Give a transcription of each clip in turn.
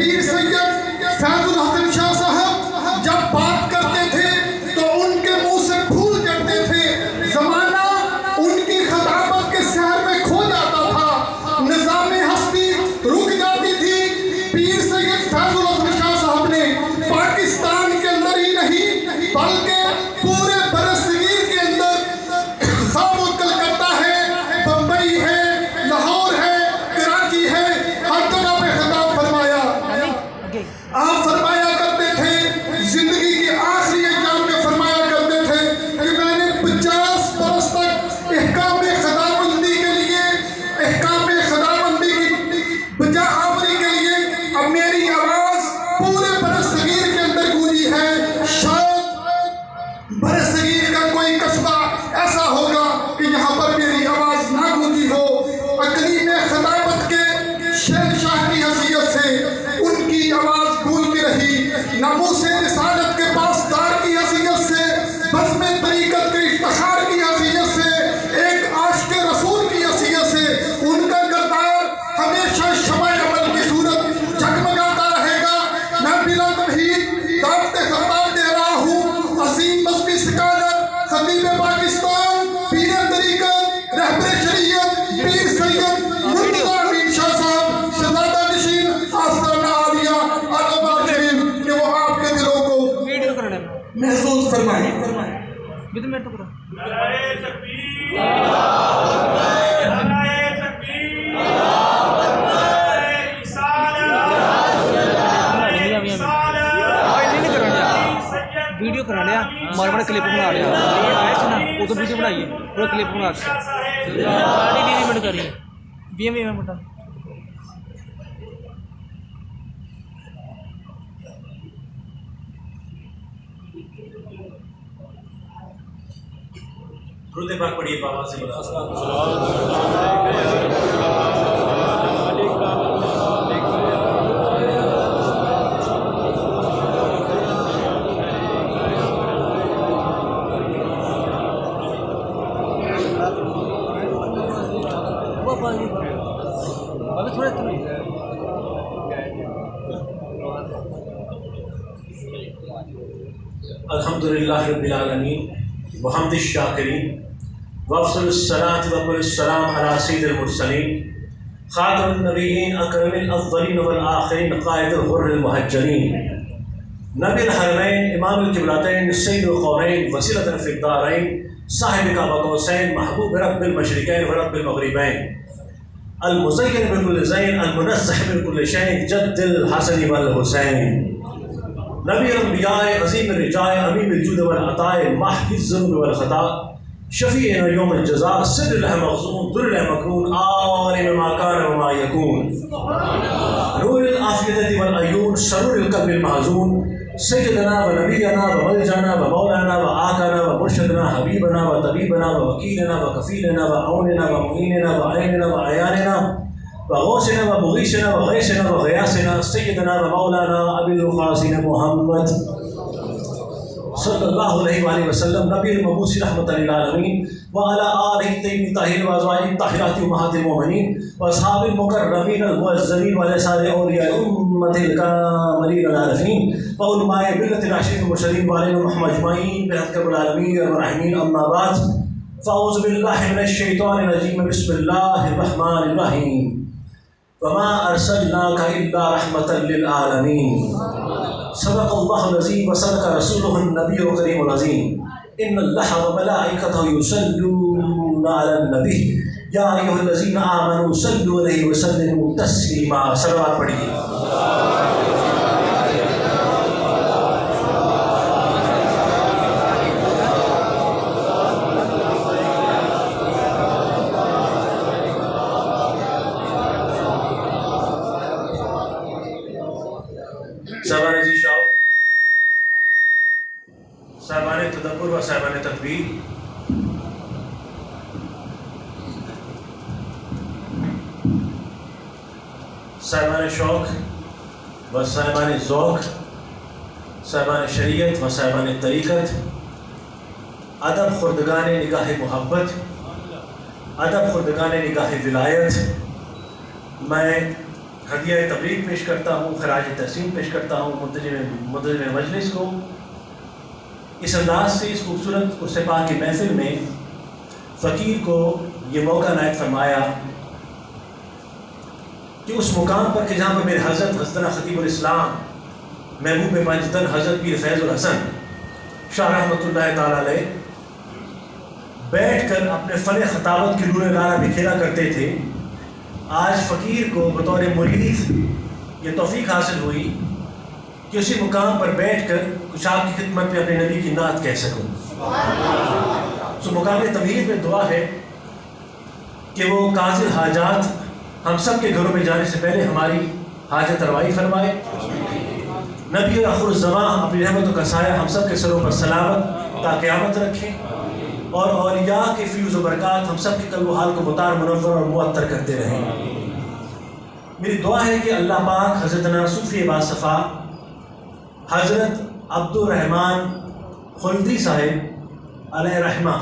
پیر سید فیض الحسن شاہ صاحب جب بات کرتے تھے تو ان کے منہ سے پھول جھڑتے تھے، زمانہ ان کی خطابت کے سحر میں کھو جاتا تھا، نظام ہستی رک جاتی تھی۔ پیر سید فیض الحسن شاہ صاحب نے پاکستان کے اندر ہی نہیں بلکہ پورے برصغیر کے اندر خواب و کلکتہ ہے، بمبئی ہے، لاہور ہے، کراچی ہے، ہر جگہ پہ خطاب فرمایا۔ آپ فرمایا کرتے تھے، زندگی کے آخری ایام میں فرمایا کرتے تھے کہ میں نے 50 برس تک احکام خداوندی کے لیے، احکام خداوندی کی بجا آوری کے لیے اب میری آواز پورے برصغیر کے اندر گونجی ہے۔ شاید برصغیر کا کوئی قصبہ ایسا ہوگا کہ یہاں پر میری آواز نہ گونجی ہو۔ اقلیم خطابت کے شہنشاہ کی حیثیت سے ان کی آواز گونجتی رہی، ناموس رسالت کے پاسدار کی حیثیت سے، بزم طریقت کے افتخار کی حیثیت سے، ایک عاشق رسول کی حیثیت سے ان کا کردار ہمیشہ شمع عمل کی صورت جگمگاتا رہے گا۔ میں بلا تمہید دعوت خطاب دے رہا ہوں عظیم مذہبی سکالر، خطیب پاکستان، پیر طریقت، رہبر شریعت، پیر سید مرتضی امین شاہ صاحب، شہزادہ نشین آستانہ عالیہ الاباد شریف، کہ وہ آپ کے دلوں کو محسوس فرمائیں۔ نعرہ تکبیر، نعرہ تکبیر، نعرہ ویڈیو کرا لیا، ہمارے بڑے کلپ بنا لیا، یہ آئے تھے نا وہ تو ویڈیو بنائیے، پورا کلپ بنا کے 20 منٹ کریے 20 منٹ۔ درود پاک پڑھیے بابا سے الحمدللہ رب العالمین وحمد الشاکرین وافضل الصلاة وقل السلام علی سید المرسلین خاتم النبیین اکرم الافضلین والآخرین قائد الغر المحجلین نبی الحرمین امام القبلتین سید القومین وسیلۃ فی الدارین صاحب کعبہ قوسین محبوب رب المشرقین ورب المغربین المزین بكل زین المنزہ من کل شین جد الحسن والحسین نبی الانبیاء عظیم الرجاء امین الجود والعطاء محی الذنوب والخطا شفیع یوم الجزاء سر الہ مخزون در الہ مکرون عالم ما کان وما یکون نور العافیت والعیون سرور القلب المحزون سیدنا و نبینا و ملجانا و مولانا و آقانا و مرشدنا حبیبنا و طبیبنا و وکیلنا و کفیلنا و عوننا و معیننا و عیننا و عیاننا و غوثنا و مغیثنا و غیثنا و غیاثنا سیدنا و مولانا ابی القاسم محمد صلی اللہ علیہ وآلہ وسلم نبی المبعوث رحمۃ للعالمین وعلی آلہ الطیبین الطاہرین وازواجہ الطاہرات امہات المؤمنین واصحاب المکرمین المعظمین وعلی سائر اولیاء امت الکاملین العارفین وعلماء ملت الراشدین المرشدین وعلیہم اجمعین برحمتک رب العالمین الرحمین اما بعد فاعوذ باللہ من الشیطان الرجیم بسم اللہ الرحمن الرحیم وما ارسلناک الا رحمۃ للعالمین صدق اللہ العظیم وصدق رسولہ النبی الکریم العظیم ان اللہ وملائکتہ یصلون علی النبی یا ایھا الذین آمنوا صلوا علیہ وسلموا تسلیما۔ صلوات پڑھیے۔ صاحبان عزیز شاہ، صاحبان تدبر و صاحبان تدبیر، صاحبان شوق و صاحبان ذوق، صاحبان شریعت و صاحبان طریقت، ادب خردگان نگاہ محبت، ادب خردگان نگاہ ولایت، میں ہدیہ تبریک پیش کرتا ہوں، خراج تحسین پیش کرتا ہوں منتظم مجلس کو۔ اس انداز سے اس خوبصورت قرص پاک کی محفل میں فقیر کو یہ موقع عنایت فرمایا کہ اس مقام پر کہ جہاں پر میرے حضرت خطیب الاسلام محبوب پنجتن حضرت پیر فیض الحسن شاہ رحمۃ اللہ تعالیٰ علیہ بیٹھ کر اپنے فن خطابت کی نور گارہ بکھیرا کرتے تھے، آج فقیر کو بطور مرید یہ توفیق حاصل ہوئی کہ اسی مقام پر بیٹھ کر کچھ آپ کی خدمت میں اپنے نبی کی نعت کہہ سکوں۔ سو مقام تمہید میں دعا ہے کہ وہ قاضی حاجات ہم سب کے گھروں میں جانے سے پہلے ہماری حاجت روائی فرمائے، نبی اور آخر الزمان اپنی رحمتوں کا سایہ ہم سب کے سروں پر سلامت تا قیامت رکھیں، اور اولیاء کے فیوز و برکات ہم سب کے قلب و حال کو مطار منور اور معطر کرتے رہیں۔ میری دعا ہے کہ اللہ پاک حضرتنا صوفی باصفا حضرت عبد الرحمن خلدی صاحب علیہ رحمہ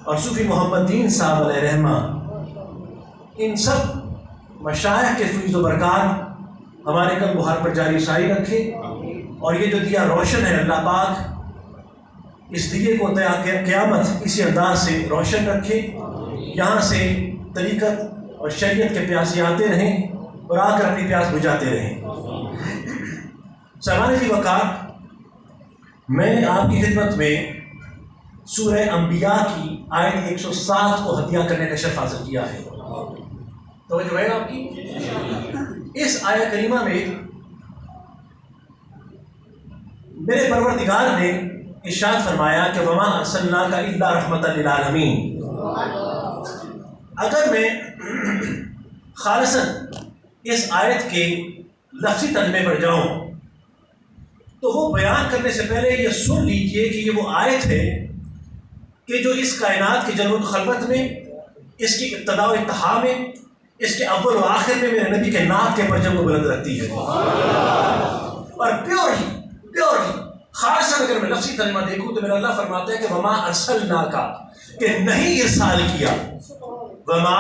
اور صوفی محمد دین صاحب علیہ رحمہ، ان سب مشائخ کے فیوز و برکات ہمارے قلب و حال پر جاری ساری رکھے، اور یہ جو دیا روشن ہے اللہ پاک اس دیے کو قیامت اسی انداز سے روشن رکھے، یہاں سے طریقت اور شریعت کے پیاسی آتے رہیں اور آ کر اپنی پیاس بجھاتے رہیں۔ سامان جی وقار، میں نے آپ کی خدمت میں سورہ انبیاء کی آیت 107 کو ہدیہ کرنے کا شرف حاصل کیا ہے، توجہ ہے آپ کی؟ اس آیت کریمہ میں میرے پروردگار نے ارشاد فرمایا کہ وما ارسلناک الا رحمۃ للعالمین۔ اگر میں خالصاً اس آیت کے لفظی ترجمے پر جاؤں تو وہ بیان کرنے سے پہلے یہ سن لیجئے کہ یہ وہ آیت ہے کہ جو اس کائنات کی جلوت خلوت میں، اس کی ابتدا و انتہا میں، اس کے اول و آخر میں میرے نبی کے نعت کے پرچم کو بلند رکھتی ہے، اور پیورلی خالصاً اگر میں لفظی ترجمہ دیکھوں تو میرا اللہ فرماتا ہے کہ وما ارسلناک، کہ نہیں ارسال کیا، وما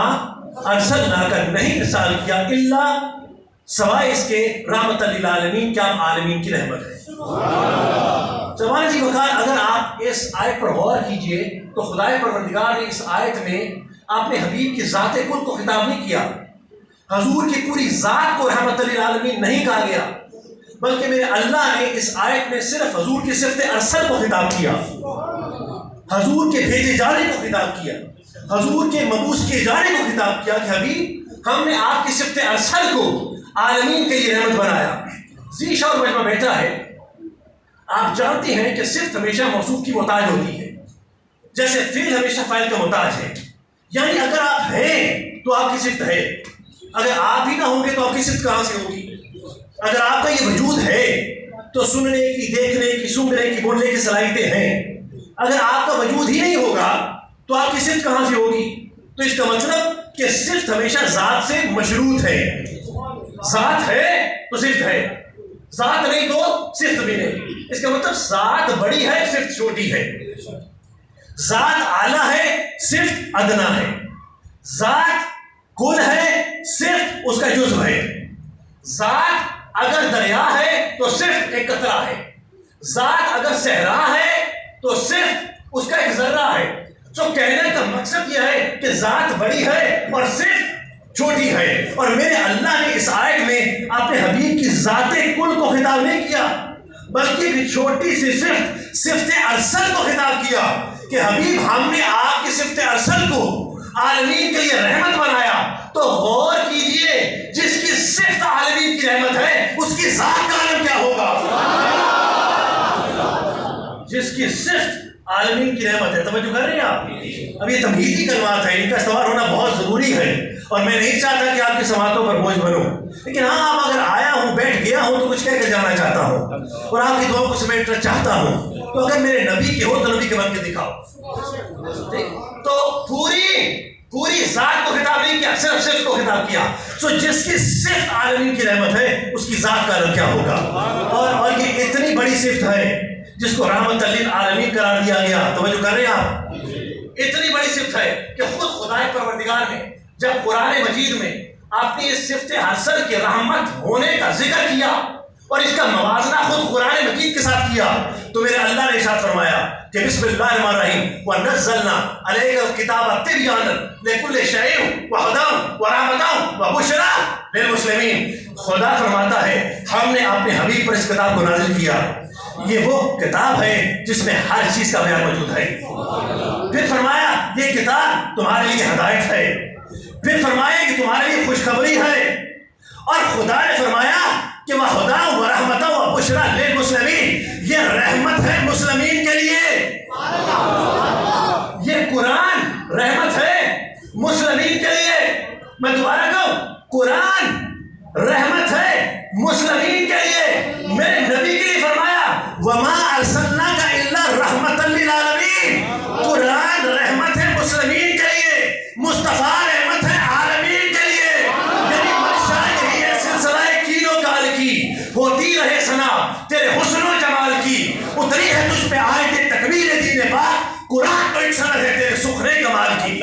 ارسلناک نہیں ارسال کیا، الا سوائے اس کے رحمت للعالمین، کیا عالمین کی رحمت ہے۔ سبحان جی وقار، اگر آپ اس آیت پر غور کیجئے تو خدائے پروردگار نے اس آیت میں اپنے حبیب کی ذات کل کو خطاب نہیں کیا، حضور کی پوری ذات کو رحمت للعالمین نہیں کہا گیا، بلکہ میرے اللہ نے اس آیت میں صرف حضور کی صفت ارسل کو خطاب کیا، حضور کے بھیجے جانے کو خطاب کیا، حضور کے مبعوث کیے جانے کو خطاب کیا کہ حبیب ہم نے آپ کی صفت ارسل کو عالمین کے لیے رحمت بنایا۔ ذیشہ اور مجمع بیٹھا ہے، آپ جانتے ہیں کہ صفت ہمیشہ موصوف کی محتاج ہوتی ہے، جیسے فعل ہمیشہ فاعل کا محتاج ہے، یعنی اگر آپ ہیں تو آپ کی صفت ہے، اگر آپ ہی نہ ہوں گے تو آپ کی صفت کہاں سے ہوگی؟ اگر آپ کا یہ وجود ہے تو سننے کی، دیکھنے کی، سونگھنے کی، بولنے کی صلاحیتیں ہیں، اگر آپ کا وجود ہی نہیں ہوگا تو آپ کی صفت کہاں سے ہوگی؟ تو اس کا مطلب کہ صفت ہمیشہ ذات سے مشروط ہے، ذات ہے تو صفت ہے، ذات نہیں تو صفت بھی نہیں۔ اس کا مطلب ذات بڑی ہے، صفت چھوٹی ہے، ذات اعلیٰ ہے، صفت ادنا ہے، ذات کل ہے، صفت اس کا جزو ہے، ذات اگر دریا ہے تو صرف ایک قطرہ ہے، ذات اگر صحرا ہے تو صرف اس کا ایک ذرہ ہے۔ تو کہنے کا مقصد یہ ہے کہ ذات بڑی ہے اور صرف چھوٹی ہے، اور میرے اللہ نے اس آیت میں اپنے حبیب کی ذات کل کو خطاب نہیں کیا، بلکہ ایک چھوٹی سی صفت ارسل کو خطاب کیا کہ حبیب ہم نے آپ کی صفت ارسل کو عالمین کے لیے رحمت بنایا۔ تو غور کیجئے، جس کی صفت عالمین کی رحمت ہے اس کی ذات کا عالم کیا ہوگا؟ جس کی صفت عالمین کی رحمت ہے، توجہ کر رہے ہیں آپ؟ اب یہ تمہیدی کلمات ہیں، ان کا استعمال ہونا بہت ضروری ہے، اور میں نہیں چاہتا کہ آپ کی سماعتوں پر بوجھ بنوں، لیکن ہاں اب اگر آیا ہوں، بیٹھ گیا ہوں تو کچھ کہہ کر جانا چاہتا ہوں، اور آپ کی دعاؤں کو سمیٹنا چاہتا ہوں، تو اگر میرے نبی کے ہو تو نبی کے بن کے دکھاؤ۔ تو پوری ذات کو خطاب نہیں کیا، صرف صفت کو خطاب کیا۔ سو جس کی صفت عالمین کی رحمت ہے اس کی ذات کا عالم کیا ہوگا؟ اور یہ اتنی بڑی صفت ہے جس کو رحمت للعالمین قرار دیا گیا، توجہ کر رہے ہیں آپ؟ اتنی بڑی صفت ہے کہ خود خدائے پروردگار نے جب قرآن مجید میں آپ نے اس صفت ارسل کی رحمت ہونے کا ذکر کیا اور اس کا موازنہ خود قرآن مجید کے ساتھ کیا تو میرے اللہ نے ارشاد فرمایا کہ بسم اللہ الرحمن الرحیم وَنَزَّلْنَا عَلَيْكَ الْكِتَابَ تِبْيَانًا لِكُلِّ شَيْءٍ وَهُدًى وَرَحْمَةً وَبُشْرَىٰ لِلْمُسْلِمِينَ۔ خدا فرماتا ہے ہم نے اپنے حبیب پر اس کتاب کو نازل کیا، یہ وہ کتاب ہے جس میں ہر چیز کا بیان موجود ہے۔ پھر فرمایا یہ کتاب تمہارے لیے ہدایت ہے، پھر فرمایا کہ تمہارے لیے خوشخبری ہے، اور خدا نے فرمایا کہ وہ خدا و رحمت و بشرا للمسلمین، یہ رحمت ہے مسلمین کے لیے، یہ قرآن رحمت ہے مسلمین کے لیے۔ میں دوبارہ کہوں، قرآن رحمت ہے مسلمین کے لیے۔ میرے نبی کے لیے فرمایا وما ارسلناک الا رحمۃ للعالمین، قرآن رحمت ہے مسلمین کے لیے، مصطفیٰ رحمت ہے عالمین کے لیے۔ یعنی منشا یہی ہے سلسلہ کینو کال کی، ہوتی رہے ثنا تیرے حسن و جمال کی، اتری ہے تجھ پہ آیت تکمیل دین پاک، قرآن تو ایک سند ہے تیرے سخن کمال کی۔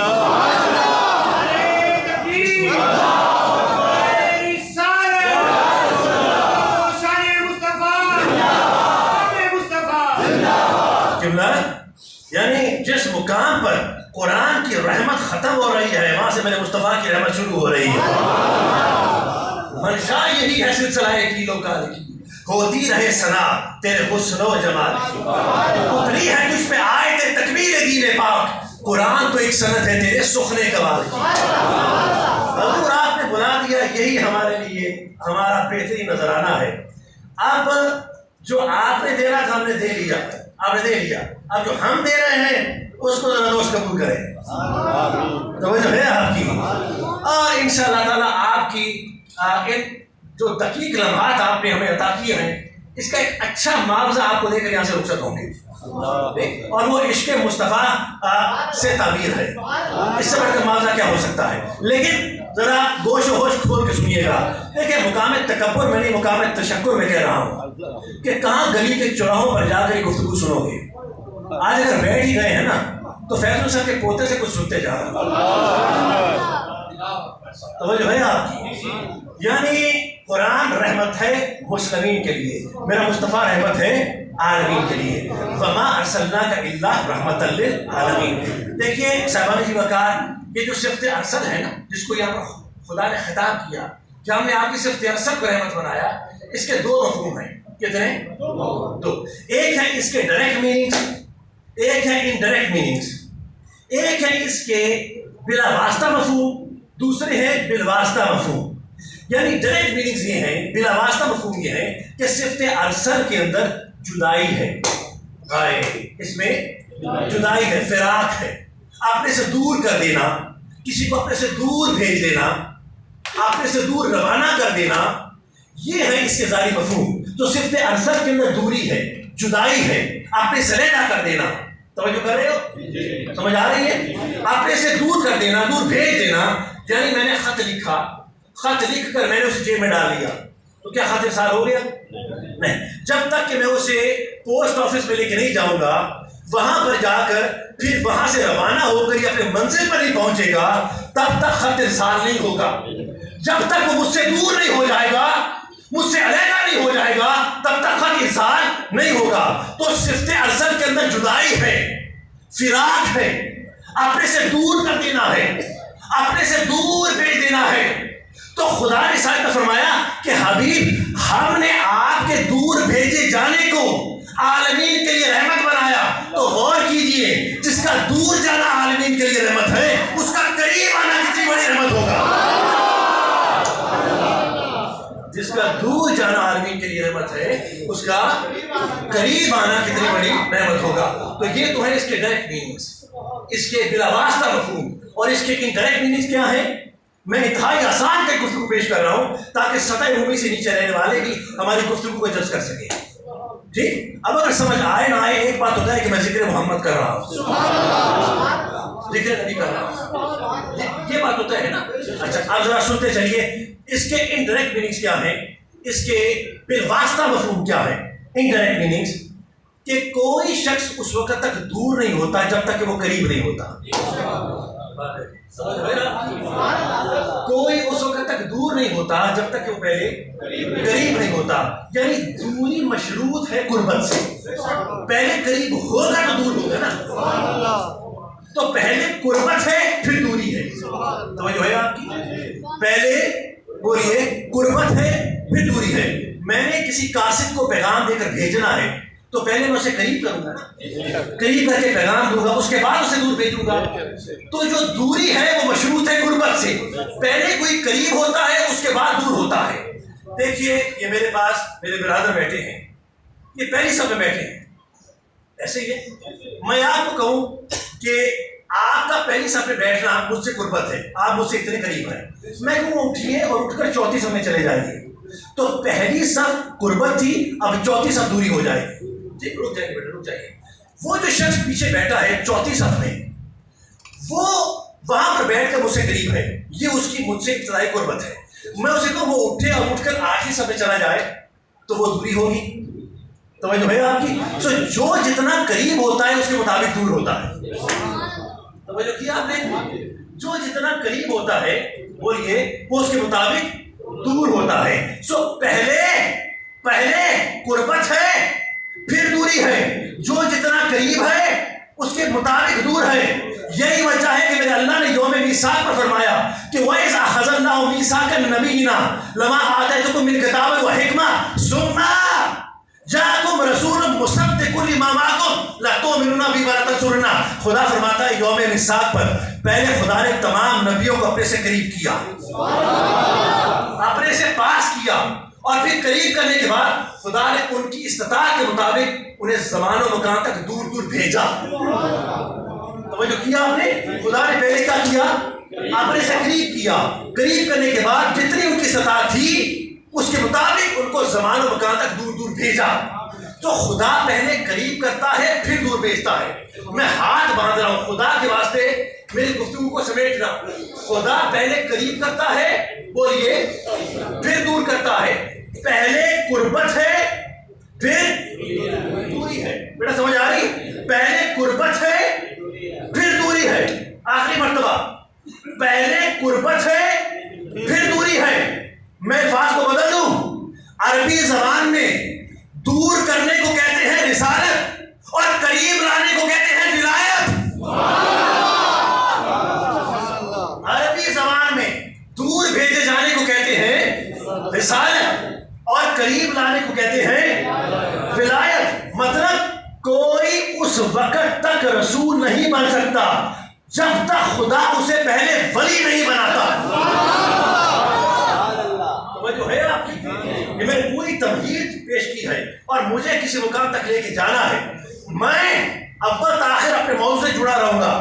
یعنی جس مقام پر قرآن کی رحمت ختم ہو رہی ہے وہاں سے میرے مصطفیٰ کی رحمت شروع ہو رہی ہے۔ منشا یہی ہے سلسلہ کیلو کال کی، ہوتی رہے ثنا تیرے حسن و جمال کی، اتری ہے تجھ پہ آیت تکمیل دین پاک، قرآن تو ایک سند ہے تیرے سخن کمال کی۔ حضور آپ نے بلا دیا، یہی ہمارے لیے ہمارا بہترین نذرانہ ہے۔ اب جو آپ نے دینا تھا ہم نے دے لیا، آپ نے دے لیا، اب جو ہم دے رہے ہیں اس کو ذرا دوست قبول کریں، توجہ ہے آپ کی، اور انشاءاللہ تعالیٰ آپ کی ان جو دقیق لمحات آپ نے ہمیں عطا کیے ہیں اس کا ایک اچھا معاوضہ آپ کو دے کر یہاں سے رخصت ہوں گے، اور وہ عشق مصطفیٰ سے تعبیر ہے، اس سے بڑھ کر معاوضہ کیا ہو سکتا ہے۔ لیکن ذرا گوش و ہوش کھول کے سنیے گا، دیکھیں مقام تکبر میں نہیں مقام تشکر میں کہہ رہا ہوں کہ کہاں گلی کے چوراہوں پر جا کر یہ گفتگو سنو گے۔ آج اگر بیٹھ ہی گئے ہیں نا تو فیض حسین کے پوتے سے کچھ سنتے جا رہا توجہ ہے آپ کی۔ یعنی قرآن رحمت ہے مسلمین کے لیے، میرا مصطفیٰ رحمت ہے عالمین کے لیے، وما ارسلناک الا رحمۃ للعالمین۔ دیکھیے صاحبان جی وقار، یہ جو صفت ارسل ہے نا جس کو یہاں پر خدا نے خطاب کیا کہ ہم نے آپ کی صفت ارسل کو رحمت بنایا، اس کے دو مفہوم ہیں۔ کتنے؟ دو۔ ایک ہے اس کے ڈائریکٹ میننگز، ایک ہے انڈائریکٹ میننگز۔ ایک ہے اس کے بلا واسطہ مفہوم، دوسرے ہے بالواسطہ مفہوم۔ یعنی ڈائریکٹ میننگز یہ ہیں، بلا واسطہ مفہوم یہ ہے کہ صفت ارسل کے اندر جدائی ہے، اس میں جدائی ہے، فراق ہے، اپنے سے دور کر دینا، کسی کو اپنے سے دور بھیج دینا، اپنے سے دور روانہ کر دینا، یہ ہے اس کے ظاہری مفہوم۔ تو صفت ارسل کے اندر دوری ہے، جدائی ہے، اپنے سے علیحدہ کر دینا۔ توجہ کر رہے ہو؟ سمجھ آ رہی ہے؟ اپنے سے دور کر دینا، دور بھیج دینا۔ یعنی میں نے خط لکھا، خط لکھ کر میں نے اسے جیب میں ڈال لیا تو کیا خط ارسال ہو گیا؟ نہیں، جب تک کہ میں اسے پوسٹ آفس میں لے کے نہیں جاؤں گا، وہاں پر جا کر پھر وہاں سے روانہ ہو کر یہ اپنے منزل پر نہیں پہنچے گا، تب تک خط ارسال نہیں ہوگا۔ جب تک وہ مجھ سے دور نہیں ہو جائے گا، مجھ سے علیحدہ نہیں ہو جائے گا، تب تک خط ارسال نہیں ہوگا۔ تو صفت ارسل کے اندر جدائی ہے، فراق ہے، اپنے سے دور کر دینا ہے، اپنے سے دور بھیج دینا ہے۔ تو خدا نے ساتھ میں فرمایا کہ حبیب ہم نے آپ کے دور بھیجے جانے کو عالمین کے لیے رحمت بنایا۔ تو غور کیجئے، جس کا دور جانا عالمین کے لیے رحمت ہے، اس کا قریب آنا کتنی بڑی رحمت ہوگا۔ جس کا دور جانا عالمین کے لیے رحمت ہے، اس کا قریب آنا کتنی بڑی رحمت ہوگا۔ تو یہ تو ہے اس کے ڈائریکٹ میننگز، اس کے بلا واسطہ مفہوم، اور اس کے انڈائریکٹ میننگز کیا ہے؟ میں انتہائی آسان کر گفتگو پیش کر رہا ہوں تاکہ سطح عمومی سے نیچے رہنے والے بھی ہماری گفتگو کو جج کر سکیں۔ ٹھیک؟ اب اگر سمجھ آئے نہ آئے، ایک بات ہوتا ہے کہ میں ذکر محمد کر رہا ہوں، ذکر نبی کر رہا ہوں، یہ بات ہوتا ہے نا۔ اچھا اب ذرا سنتے چلیے، اس کے انڈائریکٹ میننگز کیا ہیں، اس کے بالواسطہ مفہوم کیا ہے۔ انڈائریکٹ میننگز کہ کوئی شخص اس وقت تک دور نہیں ہوتا جب تک کہ وہ قریب نہیں ہوتا۔ کوئی اس وقت تک دور نہیں ہوتا جب تک کہ وہ پہلے قریب نہیں ہوتا. یعنی دوری مشروط ہے قربت سے. پہلے قریب ہوگا تو دور ہوگا نا. تو پہلے قربت ہے پھر دوری ہے. توجہ ہے آپ کی؟ پہلے بولیے قربت ہے پھر دوری ہے. میں نے کسی قاصد کو پیغام دے کر بھیجنا ہے تو پہلے میں اسے قریب کروں گا نا, قریب کر کے پیغام دوں گا, اس کے بعد اسے دور بھیجوں گا. تو جو دوری ہے وہ مشروط ہے قربت سے. پہلے کوئی قریب ہوتا ہے اس کے بعد دور ہوتا ہے. دیکھیے یہ میرے پاس میرے برادر بیٹھے ہیں, یہ پہلی صف میں بیٹھے ہیں. ایسے ہی ہے. میں آپ کو کہوں کہ آپ کا پہلی صف میں بیٹھنا مجھ سے قربت ہے, آپ مجھ سے اتنے قریب ہیں. میں کہوں اٹھیے اور اٹھ کر چوتھی صف میں چلے جائیے, تو پہلی صف قربت تھی, اب چوتھی صف دوری ہو جائے گی. جی رک جائیے بیٹا رک جائیے. وہ جو شخص پیچھے بیٹھا ہے چوتھی صف میں, وہ وہاں پر بیٹھ کر مجھ سے قریب ہے, یہ اس کی مجھ سے ابتدائی قربت ہے. میں اسے کہوں وہ اٹھے اور اٹھ کر آخری صف میں چلا جائے تو وہ دوری ہوگی. توجہ ہے آپ کی؟ سو جو جتنا قریب ہوتا ہے اس کے مطابق دور ہوتا ہے. توجہ کیا آپ نے؟ جو جتنا قریب ہوتا ہے بولیے وہ اس کے مطابق دور ہوتا ہے. سو پہلے قربت ہے پھر دوری ہے. جو جتنا قریب ہے اس کے مطابق دور ہے. یہی وجہ ہے کہ میرے اللہ نے یوم میثاق پر فرمایا کہ وَإِذْ أَخَذَ اللَّهُ مِيثَاقَ النَّبِيِّينَ لَمَا آتَيْتُكُم مِّن كِتَابٍ وَحِكْمَةٍ ثُمَّ جَاءَكُمْ رَسُولٌ مُصَدِّقٌ لِّمَا مَعَكُمْ لَتُؤْمِنُنَّ بِهِ وَلَتَنصُرُنَّهُ. خدا فرماتا ہے یوم میثاق پر پہلے خدا نے تمام نبیوں کو اپنے سے قریب کیا, اپنے سے پاس کیا, اور پھر قریب کرنے کے بعد خدا نے ان کی استطاعت کے مطابق انہیں زمان و مکان تک دور دور بھیجا. توجہ کیا آپ نے؟ خدا نے پہلے کیا کیا؟ اپنے سے قریب کیا. قریب کرنے کے بعد جتنی ان کی استطاعت تھی اس کے مطابق ان کو زمان و مکان تک دور دور بھیجا. تو خدا پہلے قریب کرتا ہے پھر دور بھیجتا ہے. میں ہاتھ باندھ رہا ہوں خدا کے واسطے میری گفتگو کو سمیٹنا. خدا پہلے قریب کرتا ہے بولیے پھر دور کرتا ہے. پہلے قربت ہے پھر دوری ہے. بیٹا سمجھ آ رہی؟ پہلے قربت ہے پھر دوری ہے. آخری مرتبہ پہلے قربت ہے پھر دوری ہے. میں الفاظ کو بدل دوں. عربی زبان میں دور کرنے کو کہتے ہیں رسالت اور قریب لانے کو کہتے ہیں ولایت. عربی زبان میں دور بھیجے جانے کو کہتے ہیں رسالت اور قریب لانے کو کہتے ہیں ولایت. مطلب کوئی اس وقت تک رسول نہیں بن سکتا جب تک خدا اسے پہلے ولی نہیں بناتا. توجہ ہے آپ کی؟ یہ میں نے پوری تمہید پیش کی ہے اور مجھے کسی مقام تک لے کے جانا ہے. میں اول تاخیر اپنے موضوع سے جڑا رہوں گا,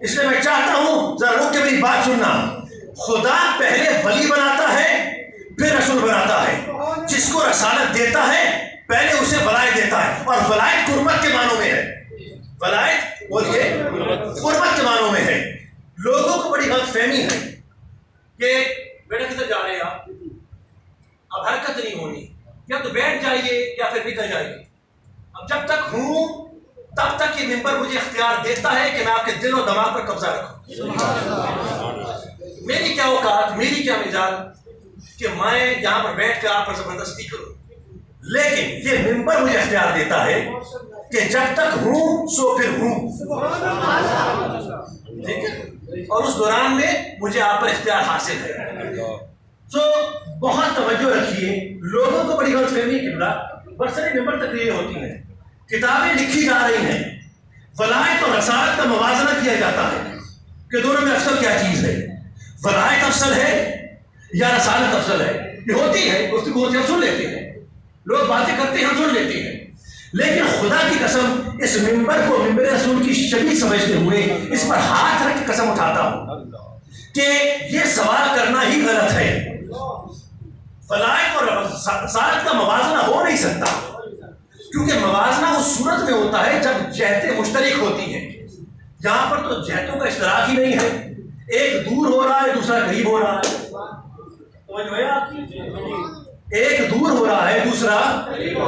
اس لیے میں چاہتا ہوں ذرا رک کے میری بات سننا. خدا پہلے ولی بناتا ہے پھر رسول بناتا ہے. جس کو رسالت دیتا ہے پہلے اسے ولایت دیتا ہے, اور ولایت قربت کے معنوں میں ہے. ولایت بولیے قربت کے معنوں میں ہے. لوگوں کو بڑی غلط فہمی ہے کہ بیٹا کدھر جا رہے ہیں آپ, اب حرکت نہیں ہونی, یا تو بیٹھ جائیے یا پھر نکل جائیے. اب جب تک ہوں تب تک یہ ممبر مجھے اختیار دیتا ہے کہ میں آپ کے دل و دماغ پر قبضہ رکھوں. میری کیا اوقات, میری کیا مزاج کہ میں یہاں پر بیٹھ کر آپ پر زبردستی کروں. لیکن یہ ممبر مجھے اختیار دیتا ہے کہ جب تک ہوں سو پھر ہوں. ٹھیک ہے, اور اس دوران میں مجھے آپ پر اختیار حاصل ہے. تو بہت توجہ رکھیے. لوگوں کو بڑی غلط فہمی کی برسری ممبر تقریریں ہوتی ہیں, کتابیں لکھی جا رہی ہیں, ولایت اور رسالت کا موازنہ کیا جاتا ہے کہ دونوں میں افضل کیا چیز ہے, ولایت افضل ہے یا رسالت افضل ہے. یہ ہوتی ہے گفتگو ہوتی ہے, ہم سن لیتے ہیں, لوگ باتیں کرتے ہیں ہم سن لیتے ہیں. لیکن خدا کی قسم اس ممبر کو ممبر رسول کی شبیہ سمجھتے ہوئے اس پر ہاتھ رکھ کے قسم اٹھاتا ہوں کہ یہ سوال کرنا ہی غلط ہے. ولایت اور رسالت کا موازنہ ہو نہیں سکتا, کیونکہ موازنہ اس صورت میں ہوتا ہے جب جہتیں مشترک ہوتی ہیں. یہاں پر تو جہتوں کا اشتراک ہی نہیں ہے, ایک دور ہو رہا ہے دوسرا قریب ہو رہا ہے. ایک دور ہو رہا ہے دوسرا قریب